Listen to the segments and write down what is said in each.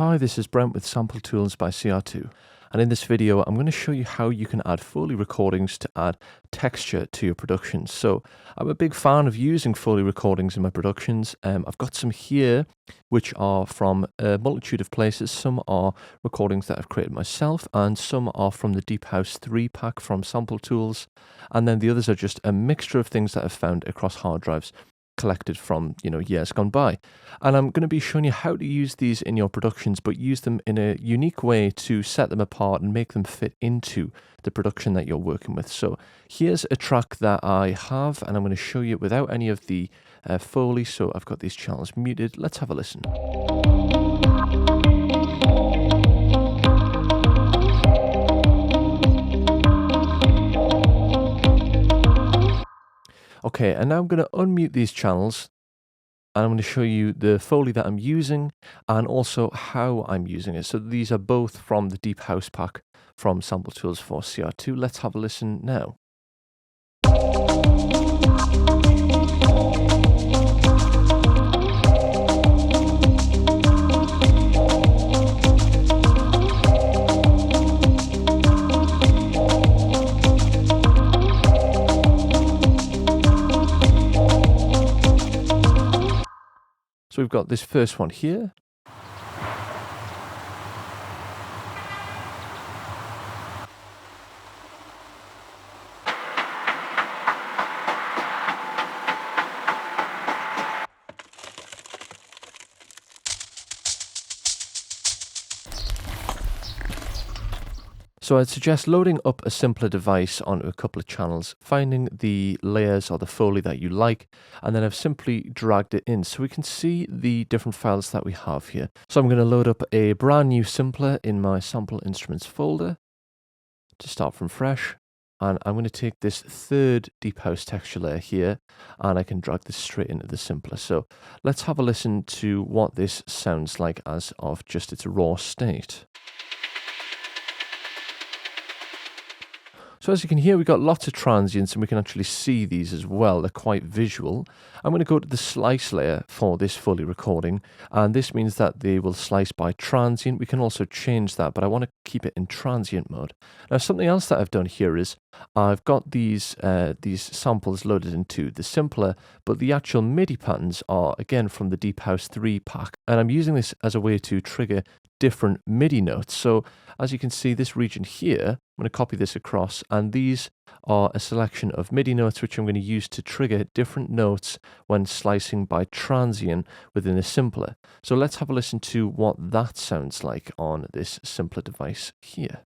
Hi, this is Brent with Sample Tools by CR2, and in this video I'm going to show you how you can add Foley recordings to add texture to your productions. So I'm a big fan of using Foley recordings in my productions. I've got some here which are from a multitude of places. Some are recordings that I've created myself, and some are from the Deep House 3 pack from Sample Tools, and then the others are just a mixture of things that I've found across hard drives collected from years gone by. And I'm going to be showing you how to use these in your productions, but use them in a unique way to set them apart and make them fit into the production that you're working with. So here's a track that I have, and I'm going to show you without any of the Foley. So I've got these channels muted. Let's have a listen. Okay, and now I'm going to unmute these channels, and I'm going to show you the Foley that I'm using and also how I'm using it. So these are both from the Deep House pack from Sample Tools for CR2. Let's have a listen now. So we've got this first one here. So I'd suggest loading up a simpler device onto a couple of channels, finding the layers or the Foley that you like, and then I've simply dragged it in so we can see the different files that we have here. So I'm going to load up a brand new simpler in my sample instruments folder to start from fresh, and I'm going to take this third Deep House texture layer here, and I can drag this straight into the simpler. So let's have a listen to what this sounds like as of just its raw state. So as you can hear, we've got lots of transients, and we can actually see these as well. They're quite visual. I'm going to go to the slice layer for this Foley recording, and this means that they will slice by transient. We can also change that, but I want to keep it in transient mode. Now, something else that I've done here is I've got these samples loaded into the simpler, but the actual MIDI patterns are, again, from the Deep House 3 pack, and I'm using this as a way to trigger different MIDI notes. So as you can see, this region here, I'm going to copy this across, and these are a selection of MIDI notes which I'm going to use to trigger different notes when slicing by transient within the simpler. So let's have a listen to what that sounds like on this simpler device here.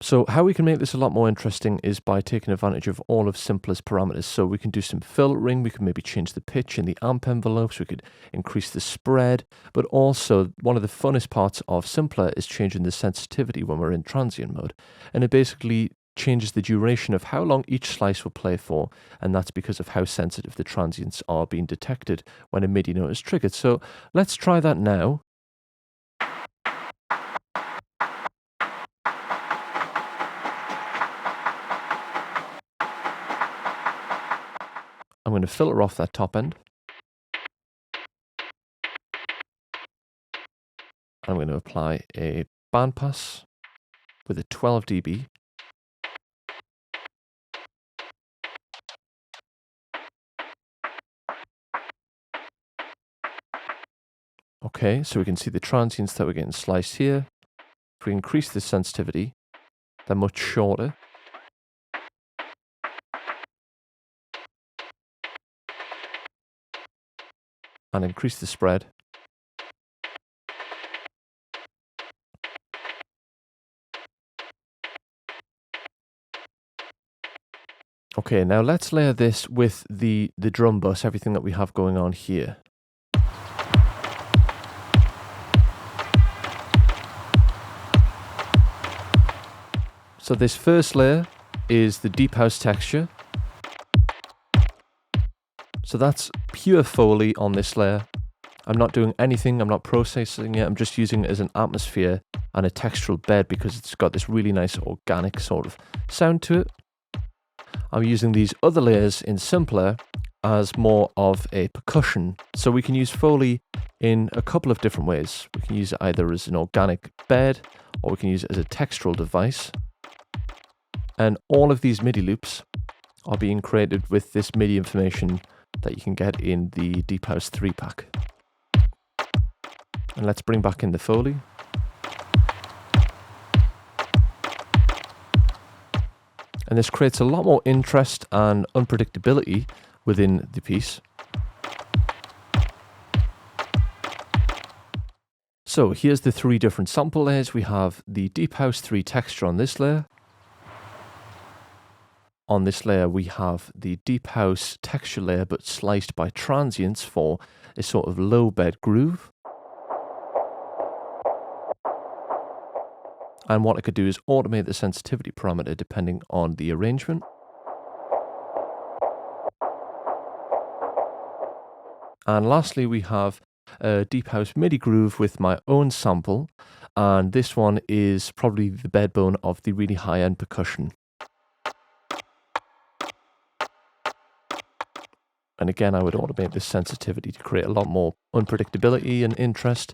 So how we can make this a lot more interesting is by taking advantage of all of Simpler's parameters. So we can do some filtering, we can maybe change the pitch in the amp envelopes, we could increase the spread, but also one of the funnest parts of Simpler is changing the sensitivity when we're in transient mode. And it basically changes the duration of how long each slice will play for, and that's because of how sensitive the transients are being detected when a MIDI note is triggered. So let's try that now. I'm going to filter off that top end. I'm going to apply a bandpass with a 12 dB. Okay, so we can see the transients that we're getting sliced here. If we increase the sensitivity, they're much shorter. And increase the spread. Okay, now let's layer this with the drum bus, everything that we have going on here. So this first layer is the Deep House texture. So that's pure Foley on this layer. I'm not doing anything, I'm not processing it, I'm just using it as an atmosphere and a textural bed because it's got this really nice organic sort of sound to it. I'm using these other layers in Simpler as more of a percussion. So we can use Foley in a couple of different ways. We can use it either as an organic bed, or we can use it as a textural device. And all of these MIDI loops are being created with this MIDI information that you can get in the Deep House 3 pack. And let's bring back in the Foley. And this creates a lot more interest and unpredictability within the piece. So here's the 3 different sample layers. We have the Deep House 3 texture on this layer. On this layer we have the Deep House texture layer, but sliced by transients for a sort of low bed groove. And what I could do is automate the sensitivity parameter depending on the arrangement. And lastly, we have a Deep House MIDI groove with my own sample. And this one is probably the bedbone of the really high-end percussion. And again, I would automate this sensitivity to create a lot more unpredictability and interest.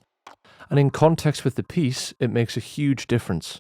And in context with the piece, it makes a huge difference.